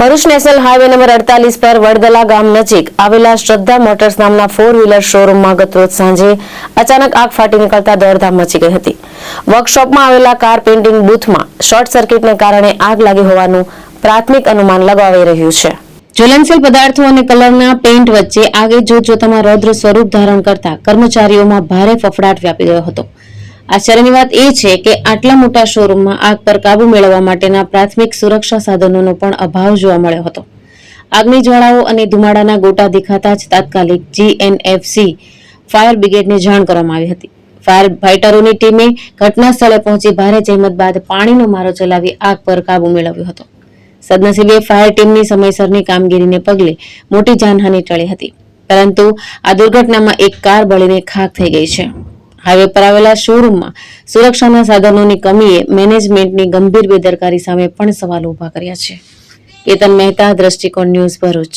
Bharuch national highway number 48 પર વડદલા ગામ નજીક આવેલા શ્રદ્ધા મોટર્સ નામના 4-વ્હીલર શોરૂમમાં ગતરોજ સાંજે અચાનક આગ ફાટી નીકળતા દોડધામ મચી ગઈ હતી. વર્કશોપમાં આવેલા કાર પેઇન્ટિંગ બૂથમાં શોર્ટ સર્કિટને કારણે આગ લાગી હોવાનું પ્રાથમિક અનુમાન લગાવાઈ રહ્યું છે. જ્વલનશીલ પદાર્થો અને કલરના પેઇન્ટ વચ્ચે આગે જોતજોતામાં રૌદ્ર સ્વરૂપ ધારણ કરતા કર્મચારીઓમાં ભારે ફફડાટ વ્યાપી ગયો હતો. આશ્ચર્યની વાત એ છે કે આટલા મોટા શોરૂમમાં આગ પર કાબુ મેળવવા માટેના પ્રાથમિક સુરક્ષા સાધનોનો પણ અભાવ જોવા મળ્યો હતો. આગની જ્વાળાઓ અને ધુમાડાના ગોટા દેખાતા જ તાત્કાલિક GNFC ફાયર બ્રિગેડને જાણ કરવામાં આવી હતી. ફાયર ફાઇટરોની ટીમે ઘટના સ્થળે પહોંચી ભારે જહેમત બાદ પાણીનો મારો ચલાવી આગ પર કાબુ મેળવ્યો હતો. સદનસીબે ફાયર ટીમની સમયસરની કામગીરીને પગલે મોટી જાનહાનિ ટળી હતી, પરંતુ આ દુર્ઘટનામાં એક કાર બળીને ખાખ થઈ ગઈ છે. હાઈવે પર આવેલા શોરૂમમાં સુરક્ષાના સાધનોની કમીએ મેનેજમેન્ટની ગંભીર બેદરકારી સામે પણ સવાલો ઉભા કર્યા છે. કેતન મહેતા, દ્રષ્ટિકોણ ન્યૂઝ, ભરૂચ.